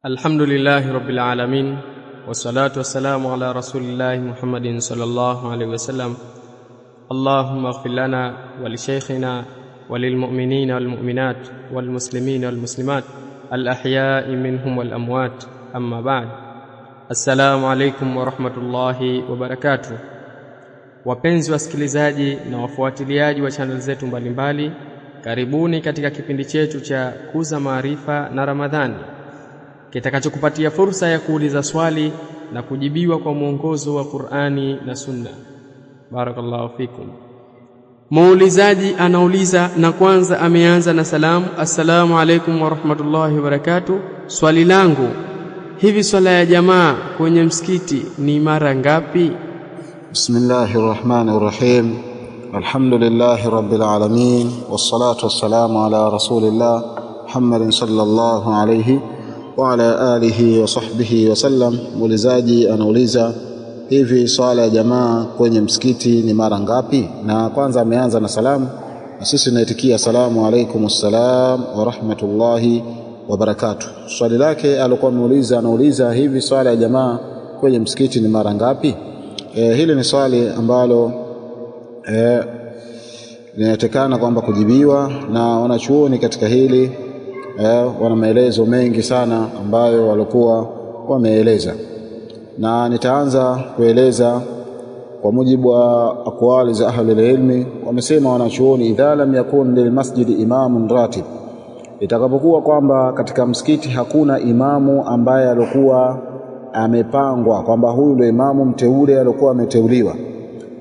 Alhamdulillahi Rabbil Alamin, wassalatu wassalamu ala rasulillahi Muhammadin sallallahu alaihi wasallam. Allahumma ighfir lana wa li shaykhina wa lil mu'minina wal mu'minat wal muslimina wal muslimat al ahya'i minhum wal amwat, amma ba'd. Assalamu alaykum wa rahmatullahi wa barakatuh. Wapenzi wasikilizaji na wafuatiliaji wa channel zetu mbalimbali, karibuni katika kipindi chetu cha Kuza Maarifa na Ramadhani, kitakachokupatia fursa ya kuuliza swali na kujibiwa kwa mwongozo wa Qur'ani na Sunna. Barakallahu fikum. Muulizaji anauliza, na kwanza ameanza na salamu: assalamu alaykum wa rahmatullahi wa barakatuh. Swali langu, hivi swala ya jamaa kwenye msikiti ni mara ngapi? Bismillahirrahmanirrahim. Alhamdulillahi rabbil alamin, wassalatu wassalamu ala rasulillah Muhammadin sallallahu alayhi wa ala alihi wa sahbihi wa sallam. Muulizaji anauliza, hivi swala ya jamaa kwenye msikiti ni mara ngapi? Na kwanza ameanza na salamu, na sisi tunaitikia assalamu alaykumussalam wa rahmatullahi wa barakatuh. Swali lake alikuwa anauliza hivi swala ya jamaa kwenye msikiti ni mara ngapi? Hili ni swali ambalo linatekana kwamba kujibiwa, na wanachuoni katika hili wana maelezo mengi sana ambayo walikuwa wameeleza, na nitaanza kueleza kwa mujibu wa aqwali za ahli ilmi. Wamesema wanachuoni, idha lam yakun lil masjidi imamun ratib, itakapokuwa kwamba katika msikiti hakuna imamu ambaye alikuwa amepangwa kwamba huyu ndio imamu mteule alikuwa ameteuliwa,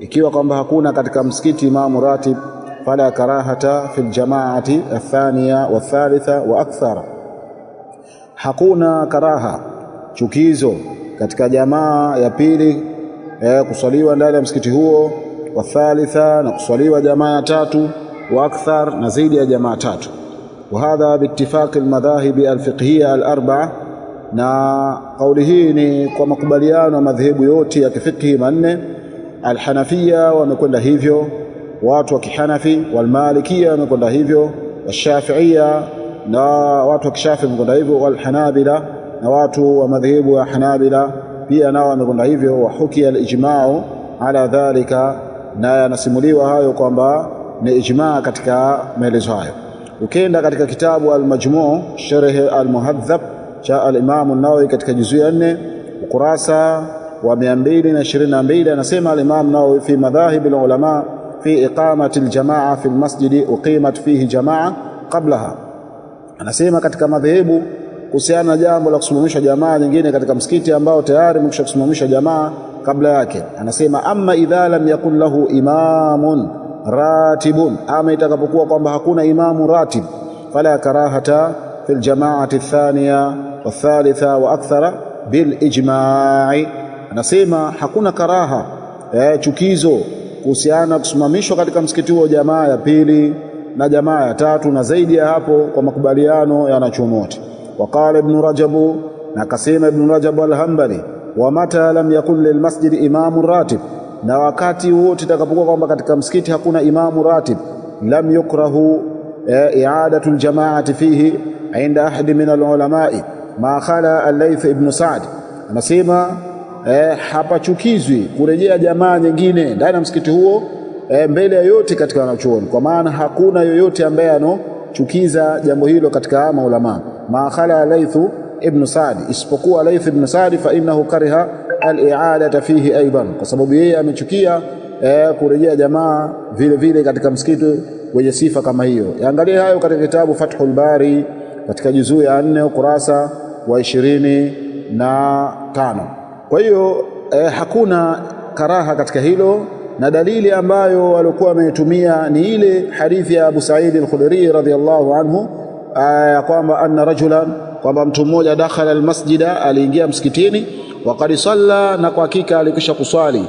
ikiwa kwamba hakuna katika msikiti imamu ratib, fala karahata fil jamaati athaniya wa thalitha wa akthara, hakuna karaha, chukizo katika jamaa ya pili kuswaliwa ndani ya msikiti huo, wa thalitha, na kuswaliwa jamaa ya tatu, wa akthar, na zaidi ya jamaa tatu. Wa hadha biittifaqi almadhahibi alfiqhiyya alarba'a, na kauli hii ni kwa makubaliano ya madhehebu yote ya kifiqhi manne. Alhanafiyya wamekwenda hivyo, watu wa Kihanafi, walmalikia wamekwenda hivyo, washafiia na watu wa Kishafi wamekwenda hivyo, walhanabila na watu wa madhehebu ya Hanabila pia nao wamekwenda hivyo. Wa hukia alijma'u ala dhalika, na yanasimuliwa hayo kwamba ni ijma' katika maelezo hayo. Ukienda katika kitabu al-Majmu' sharh al-Muhadhab cha al-Imam an-Nawawi katika juzuu ya 4 ukurasa wa 222, anasema al-Imam Nawawi, fi madhahib al-ulama fi iqamati al-jamaa fi al-masjid uqimat fihi jamaa qablaha, anasema katika madhehebu kuhusiana na jambo la kusimamisha jamaa nyingine katika msikiti ambao tayari mkishakusimamisha jamaa kabla yake. Anasema, amma idha lam yakun lahu imamun ratibun, ama itakapokuwa kwamba hakuna imamu ratib, fala karahata fil jamaati athaniya wa thalitha wa akthara bil ijma'i, anasema hakuna karaha, chukizo kuhusiana kusimamishwa katika msikiti huo jamaa ya pili na jamaa ya tatu na zaidi ya hapo kwa makubaliano ya wanachuoni wote. Waqala Ibn Rajab, na kasema Ibn Rajab al-Hanbali, wa mata lam yakun lil masjid imamu ratib, na wakati wote itakapokuwa kwamba katika msikiti hakuna imamu ratib, lam yukrahu i'adatu al-jama'ati fihi 'inda ahad min al-ulama'i ma khala al-Layth ibn Sa'd, anasema hapachukizwi kurejea jamaa nyingine ndani ya msikiti huo mbele ya yote katika wanachuoni, kwa maana hakuna yoyote ambaye anochukiza jambo hilo katika maulama. Ma khala Layth ibn Sa'd, isipokuwa Layth ibn Sa'd, fa innahu kariha al-i'adata fihi aidan, kwa sababu yeye amechukia kurejea jamaa vile vile katika msikiti wenye sifa kama hiyo. Yaangalie hayo katika kitabu Fathul Bari katika juzuu ya 4 ukurasa wa 25. Kwa hiyo hakuna karaha katika hilo, na dalili ambayo walikuwa wametumia ni ile hadithi ya Abu Sa'id al-Khudri radhiyallahu anhu, kwamba anna rajulan, kwamba mtu mmoja dakhala al-masjida, aliingia msikitini, waqad salla, na kwa hakika alikwisha kuswali,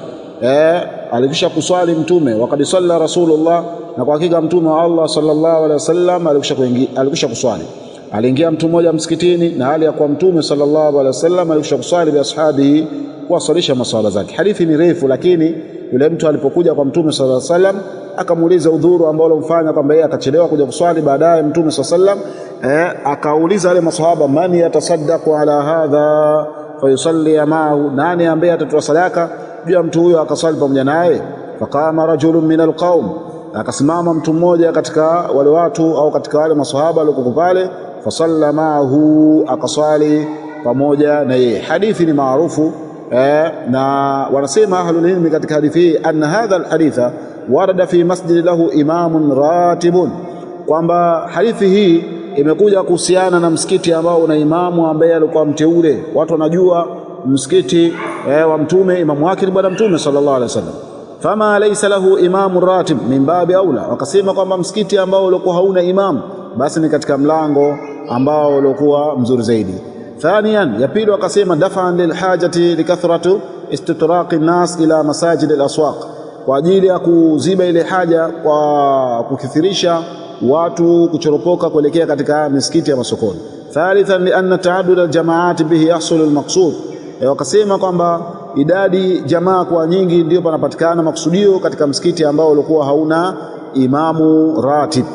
alikwisha kuswali mtume, waqad salla rasulullah, na kwa hakika mtume wa Allah sallallahu alaihi wasallam alikwisha kuswali. Aliingia mtu mmoja msikitini na hali ya kwa mtume sallallahu alaihi wasallam alikwisha kuswali bi ashabi, kuwasalisha maswala zake. Hadithi ni refu, lakini yule mtu alipokuja kwa Mtume sallallahu alaihi wasallam akamuuliza udhuru ambao alomfanya kwamba yeye akachelewa kuja kuswali. Baadaye Mtume sallallahu alaihi wasallam akauliza wale maswahaba, man yatasaddaqu ala hadha fayusalli ma'ahu, nani ambaye atatoa sadaka juu ya mtu huyo akaswali pamoja naye? Faqama rajulun min alqaum, akasimama mtu mmoja katika wale watu au katika wale maswahaba waliokuwa pale, fasalla ma'ahu, akaswali pamoja na yeye. Hadithi ni maarufu na wanasema ahlul ilmi katika hadithi hii anna hadha alhaditha warada fi masjid lahu imamun ratibun, kwamba hadithi hii imekuja kuhusiana na msikiti ambao una imamu ambaye alikuwa mteule. Watu wanajua msikiti wa Mtume imamu wake ni bwana Mtume sallallahu alaihi wasallam, fama laysa lahu imamun ratib min babi aula. Wakasema kwamba msikiti ambao ulikuwa hauna imamu basi ni katika mlango ambao ulikuwa mzuri zaidi. Thaniyan, ya pili wakasema dafa'an lilhajati likathratu istitraqi an-nas ila masajid al-aswaq, kwa ajili ya kuziba ile haja kwa kukithirisha watu kuchoropoka kuelekea katika misikiti ya masokoni. Thalithan li anna ta'addud al-jama'at bihi yahsul al-maqsud, wakasema kwamba idadi jamaa kwa nyingi ndio panapatikana maksudio katika msikiti ambao ulikuwa hauna imamu ratib.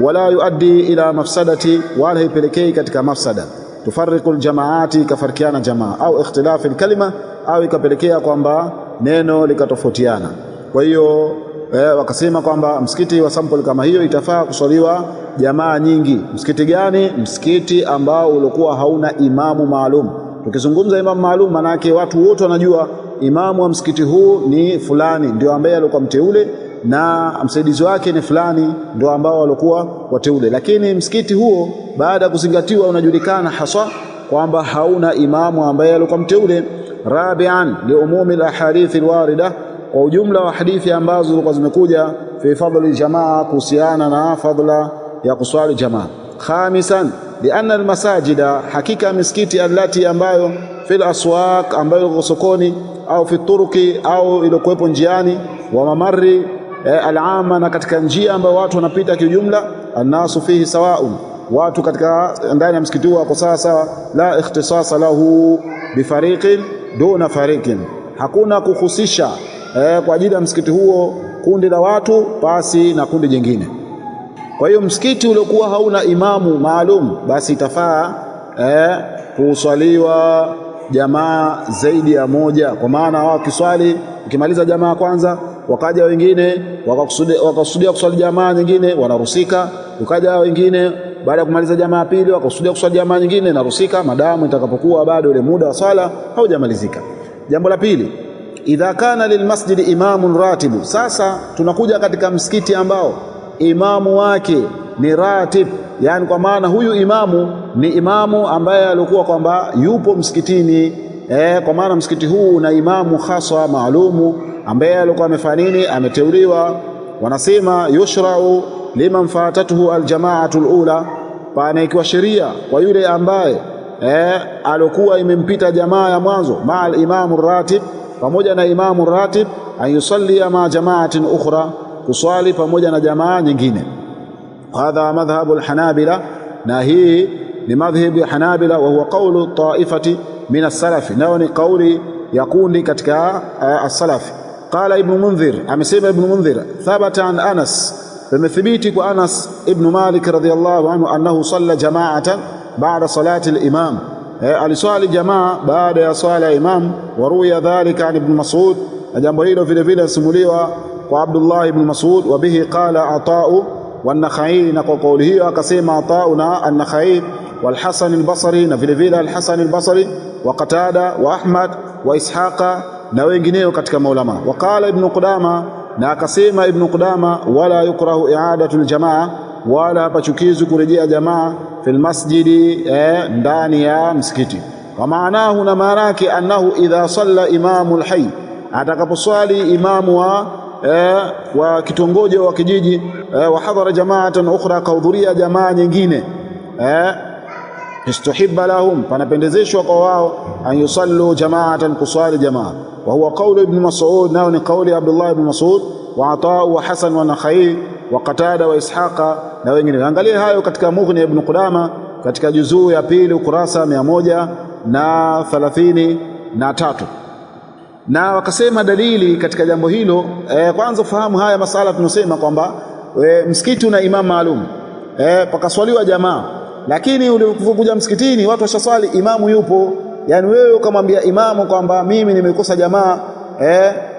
Wala yuaddi ila mafsadati, wala haipelekei katika mafsada. Tufarriqu al-jama'ati, kafarkiana jamaa, au ikhtilafi al-kalima, au ikapelekea kwamba neno likatofautiana. Kwa hiyo wakasema kwamba msikiti wa sample kama hiyo itafaa kuswaliwa jamaa nyingi. Msikiti gani? Msikiti ambao ulikuwa hauna imamu maalum. Tukizungumza imamu maalum, maana yake watu wote wanajua imamu wa msikiti huu ni fulani, ndio ambaye alikuwa mteule, na msaidizi wake ni fulani, ndio ambao walikuwa wateule. Lakini msikiti huo baada ya kuzingatiwa unajulikana haswa kwamba hauna imamu ambaye alikuwa mteule. Rabi'an li umumi al-ahadith al-warida, kwa ujumla wa hadithi ambazo zilikuwa zimekuja fi fadhli jamaa, kuhusiana na fadhila ya kuswali jamaa. Khamisan li anna al-masajida, hakika misikiti allati ambayo fil aswaq, ambayo iko sokoni, au fi turuki, au iliyokuwepo njiani, wa mamari al-amma, na katika njia ambayo watu wanapita kiujumla, annasu fihi sawaun, watu katika ndani ya msikiti huo wako sawa sawa. La ikhtisasa lahu bifariqin duna fariqin, hakuna kuhusisha kwa ajili ya msikiti huo kundi la watu pasi na kundi jingine. Kwa hiyo msikiti uliokuwa hauna imamu maalum basi itafaa kuswaliwa jamaa zaidi ya moja, kwa maana wao kiswali ukimaliza jamaa kwanza wakaja wengine wakakusudia kuswali jamaa nyingine wanarusika, ukaja wengine baada ya kumaliza jamaa pili wakakusudia kuswali jamaa nyingine narusika, madamu itakapokuwa bado ile muda wa swala haujamalizika. Jambo la pili, idha kana lilmasjid imamun ratibu. Sasa tunakuja katika msikiti ambao imamu wake ni ratib, yani kwa maana huyu imamu ni imamu ambaye alikuwa kwamba yupo msikitini, kwa maana msikiti huu na imamu khaswa maalumu ambaye alikuwa amefanya nini, ameteuliwa. Wanasema yushra'u liman fatatuhu aljama'atu alula, pana ikiwa sheria kwa yule ambaye alikuwa imempita jamaa ya mwanzo, ma'al imamu ratib, pamoja na imamu ratib, ayusalli ma jama'atin ukhra, kuswali pamoja na jamaa nyingine. Hadha madhhabu alhanabila, na hii ni madhhabu ya Hanabila, wa huwa qawlu ta'ifati min as-salafi, nao ni kauli ya kundi katika as-salafi. Qala ibn Mundhir, amesema ibn Mundhir, thabata an Anas, fimethibiti kwa Anas ibn Malik radhiyallahu anhu annahu salla jama'atan ba'da salati al-imam, aliswali jamaa baada ya swala ya imam. Waruya dhalika an ibn Mas'ud, na jambo hilo vile vile simuliwa kwa Abdullah ibn Mas'ud. Wa bihi qala Ata'u wa Nakhai, na kwa kauli hiyo akasema Ata'u na an-Nakhai, wal Hasan al-Basri, na vile vile al-Hasan al-Basri, wa Qatada wa Ahmad wa Ishaqa, na wengineo katika maulama. Wa qala ibn Qudama, na akasema ibn Qudama, wala yukrahu i'adatu al-jamaa, wala hapachukizi kurejea jamaa fil masjidi, ndani ya msikiti. Kwa maanahu, na maana yake annahu idha salla imamu al-hayy, atakaposwali imamu wa kitongoji wa kijiji, wa hadhara jama'atan ukhra, kahudhuria jamaa nyingine, istuhibba lahum, panapendezeshwa kwa wao, an yusallu jama'atan, kuswali jamaa. Wa huwa qawlu ibn Mas'ud, nao ni qawli Abdullah ibn Mas'ud, wa Ata wa Hasan wa Nakhai wa Qatada wa Ishaqa na wengine. Angalia hayo katika Mughni ibn Qudama katika juzuu ya pili ukurasa 133. Na wakasema dalili katika jambo hilo, kwanza fahamu haya masala tunasema kwamba msikiti una imam maalum, pakaswaliwa jamaa, lakini ulipokuja msikitini watu washaswali, imamu yupo. Yani wewe ukamwambia imamu kwamba mimi nimekosa jamaa,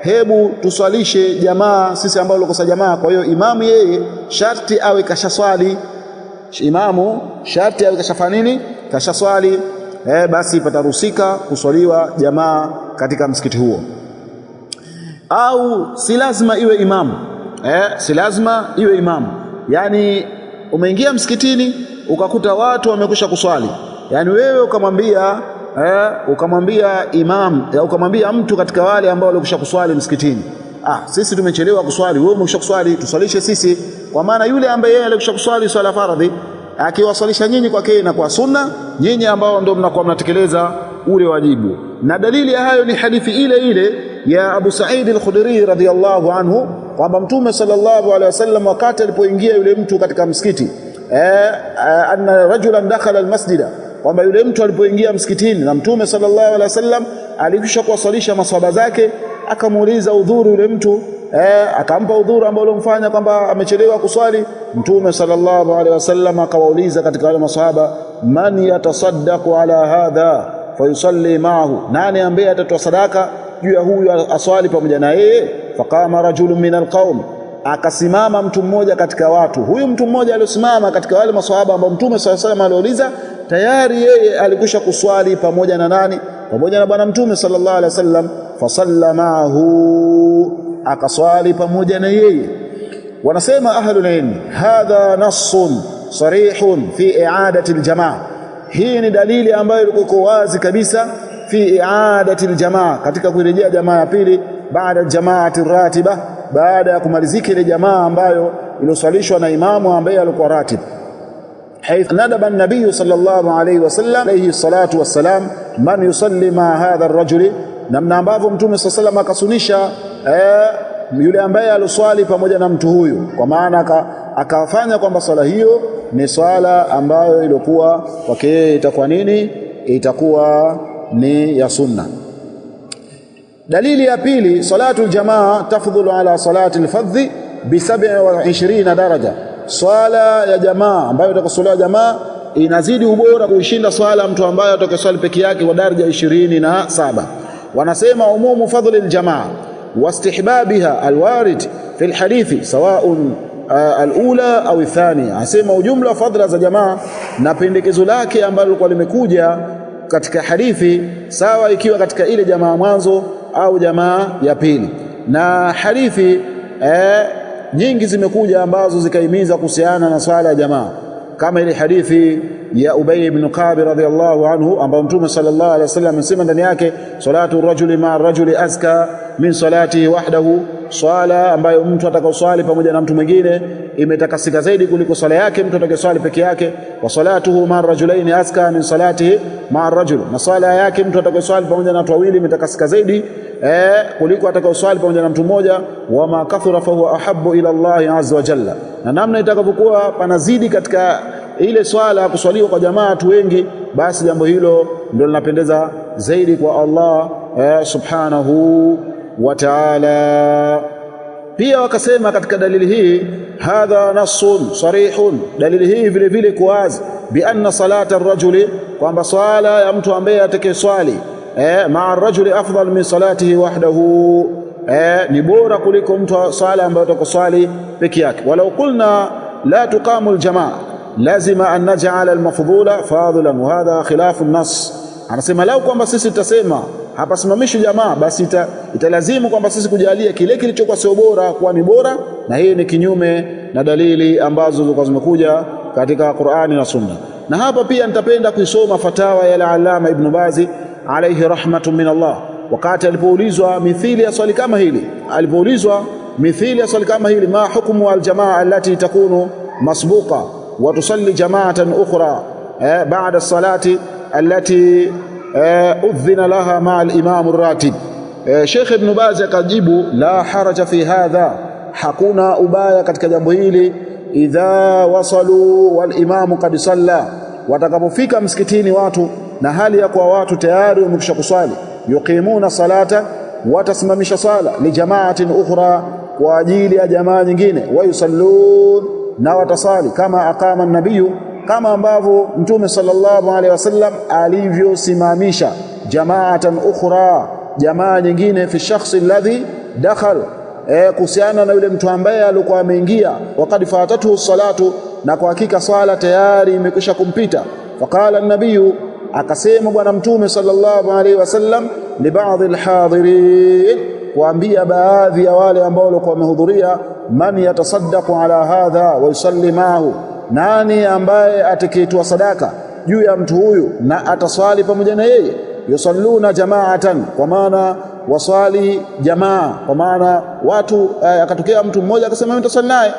hebu tuswalishe jamaa sisi ambao tulikosa jamaa. Kwa hiyo imamu yeye sharti awe kashaswali, imamu sharti awe kashafanya nini, kashaswali, basi pataruhusika kuswaliwa jamaa katika msikiti huo. Au si lazima iwe imamu, si lazima iwe imamu. Yani umeingia msikitini ukakuta watu wamekwisha kuswali, yani wewe ukamwambia imam, ukamwambia mtu katika wale ambao walikwisha kuswali msikitini, sisi tumechelewa kuswali, wewe umekwisha kuswali, tuswalishe sisi. Kwa maana yule ambaye yeye alikwisha kuswali swala faradhi akiwaswalisha nyinyi kwake na kwa sunna, nyinyi ambao ndio mnakuwa mnatekeleza ule wajibu. Na dalili ya hayo ni hadithi ile ile ya Abu Sa'id al-Khudri radhiyallahu anhu kwamba Mtume sallallahu alaihi wasallam wakati alipoingia yule mtu katika msikiti, anna rajulan dakhala al-masjida, kwamba yule mtu alipoingia msikitini na Mtume sallallahu alaihi wasallam alikwisha kuwaswalisha maswahaba zake, akamuuliza udhuru yule mtu, akampa udhuru ambao ulimfanya kwamba amechelewa kuswali. Mtume sallallahu alaihi wasallam akawauliza katika wale maswahaba, man yatasaddaqu ala hadha fayusalli ma'ahu, nani ambaye atatoa sadaka juu ya huyu aswali pamoja na yeye? Faqama rajulun min alqaum, akasimama mtu mmoja katika watu. Huyu mtu mmoja aliyosimama katika wale maswahaba ambao Mtume sallallahu alaihi wasallam aliuliza, tayari yeye alikwisha kuswali pamoja na nani? Pamoja na bwana Mtume sallallahu alaihi wasallam. Fasalla ma'ahu, akaswali pamoja na yeye. Wanasema ahlul ilm, hadha nassun sarihun fi i'adati aljamaa, hii ni dalili ambayo iko wazi kabisa fi i'adati aljamaa, katika kurejea jamaa ya pili, baada jamaati ratiba, baada ya kumalizika ile jamaa ambayo iloswalishwa na imamu ambaye alikuwa ratib. حيث ندب النبي صلى الله عليه وسلم عليه الصلاة والسلام من يصلي مع هذا الرجل, namna ambavyo Mtume صلى الله عليه وسلم akasunisha yule ambaye aloswali pamoja na mtu huyu, kwa maana akafanya kwamba swala hiyo ni swala ambayo ilikuwa kwake yeye itakuwa nini, itakuwa ni ya sunna. Dalili ya pili, salatul jamaa tafdhulu ala salati al-fardhi bi 27 daraja, swala ya jamaa ambayo itakaswaliwa jamaa inazidi ubora kuishinda swala mtu ambaye atakayeswali peke yake kwa daraja 27. Wanasema umumu fadhli aljamaa wastihbabiha alwarid fi alhadithi sawaun alula au thania, asema ujumla wa fadhila za jamaa na pendekezo lake ambalo lilikuwa limekuja katika hadithi, sawa ikiwa katika ile jamaa mwanzo au jamaa ya pili. Na hadithi nyingi zimekuja ambazo zikaimiza kuhusiana na swala ya jamaa, kama ile hadithi ya Ubay ibn Ka'b radhiyallahu anhu ambao Mtume sallallahu alaihi wasallam amesema ndani yake, salatu rajuli ma'a rajuli azka min salatihi wahdahu, swala ambayo mtu atakayoswali pamoja na mtu mwingine imetakasika zaidi kuliko swala yake mtu atakayeswali peke yake. Wa salatuhu ma'a rajulaini azka min salatihi ma'a rajul, na swala yake mtu atakayeswali pamoja na watu wawili imetakasika zaidi kuliko atakayoswali pamoja na mtu mmoja. Wa ma kathura fa huwa ahabbu ila Allah azza wa jalla, na namna itakavyokuwa panazidi katika ile swala kuswaliwa kwa jamaa watu wengi, basi jambo hilo ndio linapendeza zaidi kwa Allah subhanahu wa ta'ala. Pia wakasema katika dalili hii, hadha nassun sarihun, dalili hii vile vile kuwazi, bi anna salata ar-rajuli, kwamba swala ya mtu ambaye atakayeswali ma'a ar-rajuli afdal min salatihi wahdahu, ni bora kuliko mtu swala ambaye atakoswali peke yake. Walau qulna la tuqamu al-jamaa lazima an naj'ala al-mafdhula fadhilan, wa hadha khilafu an-nass. Anasema lau kwamba sisi tutasema hapa simamishi jamaa, basi italazimu kwamba sisi kujalia kile kilichokuwa sio bora kuwa ni bora, na hii ni kinyume na dalili ambazo zimekuja katika Qur'ani na Sunna. Na hapa pia nitapenda kuisoma fatawa ya al-Allama Ibn Bazi alayhi rahmatun min Allah, wakati alipoulizwa mithili ya swali kama hili, ma hukmu al-jamaa allati takunu masbuqa wa tusalli jama'atan ukhra ba'da as-salati allati udhina laha ma'a al-imam ar-ratib. Sheikh Ibn Baz akajibu, la haraja fi hadha, hakuna ubaya katika jambo hili, idha wasalu wal imam qad salla, watakapofika msikitini watu na hali ya kwa watu tayari wamekwisha kuswali, yuqimuna salata, watasimamisha swala li jamaatin ukhra, kwa ajili ya jamaa nyingine, wa yusallun, na watasali kama aqama an-nabiy, kama ambavyo mtume sallallahu alaihi wasallam alivyosimamisha jamaatan ukhra, jamaa nyingine, fi shakhsi alladhi dakhal, kuhusiana na yule mtu ambaye alikuwa ameingia, waqad fatatuhu salatu, na kwa hakika swala tayari imekwisha kumpita. Faqala an-nabiy, akasema bwana mtume sallallahu alaihi wasallam, li ba'dhi al-hadirin, kuambia baadhi ya wale ambao walikuwa wamehudhuria, man yatasaddaqu ala hadha wa yusalli ma'ahu, nani ambaye atakayetoa sadaka juu ya mtu huyu na ataswali pamoja na yeye. Yusalluna jamaatan, kwa maana waswali jamaa, kwa maana watu akatokea mtu mmoja akasema mimi nitaswali naye.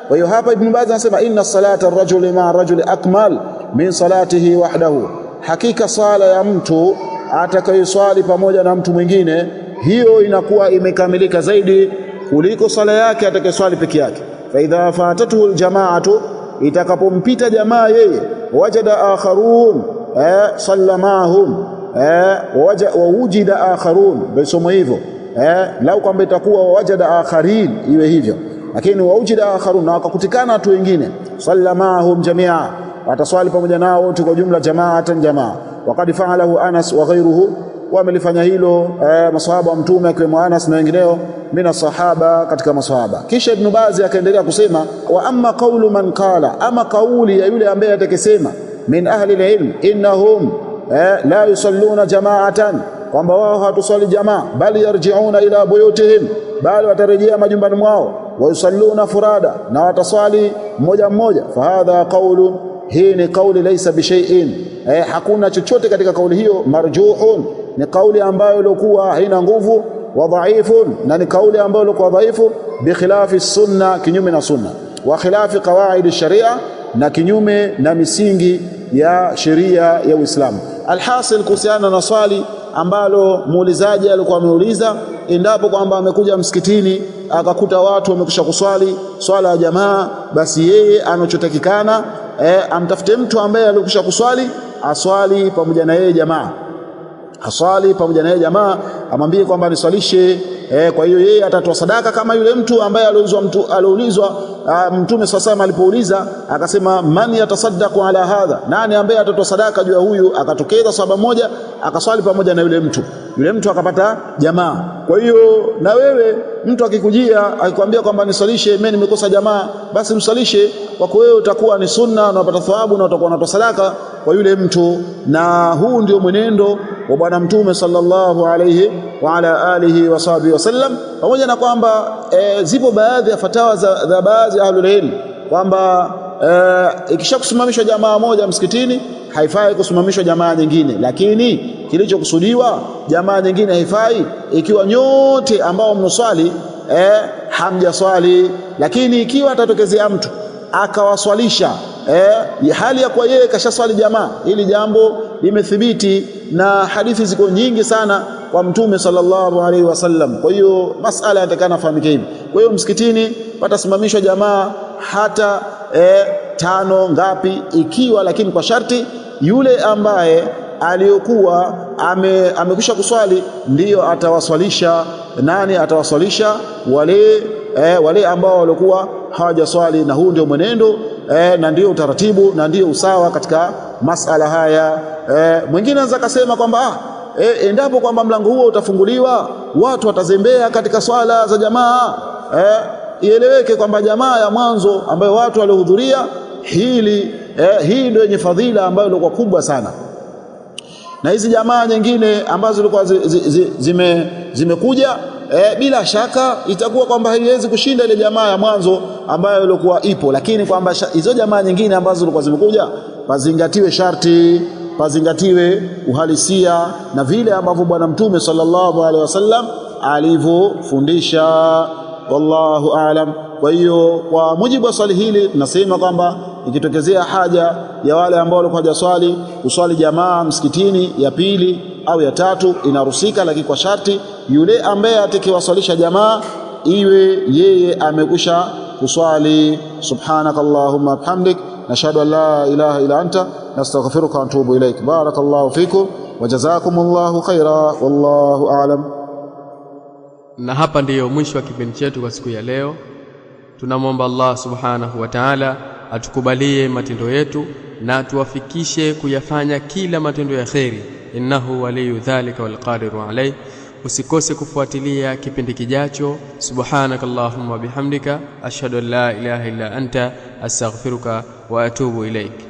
Kwa hiyo hapa Ibn Baz anasema inna salata ar-rajuli ma'a ar-rajuli akmal min salatihi wahdahu, hakika sala ya mtu atakayeswali pamoja na mtu mwingine, hiyo inakuwa imekamilika zaidi kuliko sala yake atakayeswali peke yake. Fa idha fatatuhu al-jama'atu, itakapompita jamaa yeye, wajada akharun sallamahum, wa wujida akharun, bisomo hivyo lau kwamba itakuwa wajada akharin iwe hivyo, lakini wa wujida akharun, na wakakutikana watu wengine, sallamahum jamia, wataswali pamoja nao wote kwa jumla, jamaatan jamaa. Waqad fa'alahu Anas wa ghayruhu, wamelifanya hilo maswahaba wa mtume akiwemo Anas na wengineo mina sahaba katika maswahaba. Kisha Ibn Baz akaendelea kusema, wa amma qawlu man qala, ama kauli ya yule ambaye atakesema, min ahli al-ilm innahum la yusalluna jama'atan, kwamba wao hatuswali jamaa, bali yarji'una ila buyutihim, bali watarejea majumbani mwao, wa yusalluna furada, na wataswali mmoja mmoja. Fa hadha qawlu, hii ni kauli laysa bi shay'in, hakuna chochote katika kauli hiyo, marjuhun, ni kauli ambayo ilikuwa haina nguvu, wa dhaifun, na ni kauli ambayo ilikuwa dhaifu, bi khilafi sunna, kinyume na sunna, wa khilafi qawaid sharia, na kinyume na misingi ya sheria ya Uislamu. Alhasil, kuhusiana na swali ambalo muulizaji alikuwa ameuliza, endapo kwamba amekuja msikitini akakuta watu wamekwisha kuswali swala ya jamaa, basi yeye anachotakikana amtafute mtu ambaye alikwisha kuswali, aswali pamoja na yeye jamaa, aswali pamoja na yeye jamaa, amwambie kwamba niswalishe. Kwa hiyo yeye atatoa sadaka kama yule mtu ambaye aliulizwa mtume sasa alipouliza akasema, man yatasaddaqu ala hadha, nani ambaye atatoa sadaka juu ya huyu, akatokeza sahaba moja akaswali pamoja na yule mtu akapata jamaa. Kwa hiyo na wewe mtu akikujia akikwambia kwamba niswalishe, mimi nimekosa jamaa, basi mswalishe, kwa wewe utakuwa ni sunna na unapata thawabu na utakuwa unatoa sadaka kwa yule mtu. Na huu ndio mwenendo wa bwana mtume sallallahu alayhi wa ala alihi wa sahbihi wasallam, pamoja na kwamba zipo baadhi ya fatawa za baadhi ya ahlul ilm kwamba ikishakusimamishwa jamaa moja msikitini haifai kusimamishwa jamaa nyingine, lakini kilichokusudiwa jamaa nyingine haifai ikiwa nyote ambao mnoswali hamjaswali. Lakini ikiwa atatokezea mtu akawaswalisha hali ya kwa yeye kashaswali jamaa, hili jambo limethibiti na hadithi ziko nyingi sana kwa mtume sallallahu alaihi wasallam. Kwa hiyo masala yatakana fahamike hivi. Kwa hiyo msikitini patasimamishwa jamaa hata 5 ngapi ikiwa, lakini kwa sharti yule ambaye aliyokuwa amekwisha kuswali ndiyo atawaswalisha. Nani atawaswalisha? Wale ambao walikuwa hawajaswali. Na huu ndio mwenendo na ndio utaratibu na ndio usawa katika masala haya. Mwingine anaweza kusema kwamba endapo kwamba mlango huo utafunguliwa watu watazembea katika swala za jamaa, ieleweke kwamba jamaa ya mwanzo ambayo watu waliohudhuria hii ndio yenye fadhila ambayo ilikuwa kubwa sana, na hizi jamaa nyingine ambazo zilikuwa zimekuja bila shaka itakuwa kwamba haiwezi kushinda ile jamaa ya mwanzo ambayo ilikuwa ipo. Lakini kwamba hizo jamaa nyingine ambazo zilikuwa zimekuja pazingatiwe sharti, pazingatiwe uhalisia na vile ambavyo bwana mtume sallallahu alaihi wasallam alivyofundisha. Wallahu aalam. Kwa hiyo kwa mujibu wa swali hili tunasema kwamba ikitokezea haja ya wale ambao walikuwa hawajaswali uswali jamaa msikitini ya pili au ya tatu inarusika, lakini kwa sharti yule ambaye atakayewaswalisha jamaa iwe yeye amekwisha kuswali. Subhanakallahumma bihamdik, nashhadu an la ilaha illa anta, nastaghfiruka wa atubu ilaik. Barakallahu fikum wa jazakumullahu khaira, wallahu a'lam. Na hapa ndiyo mwisho wa kipindi chetu kwa siku ya leo. Tunamwomba Allah subhanahu wa ta'ala atukubalie matendo yetu na tuwafikishe kuyafanya kila matendo ya khairi. Innahu waliyu dhalika wal qadiru alayh. Usikose kufuatilia kipindi kijacho. Subhanakallahumma bihamdika ashhadu an la ilaha illa anta astaghfiruka wa atubu ilaik.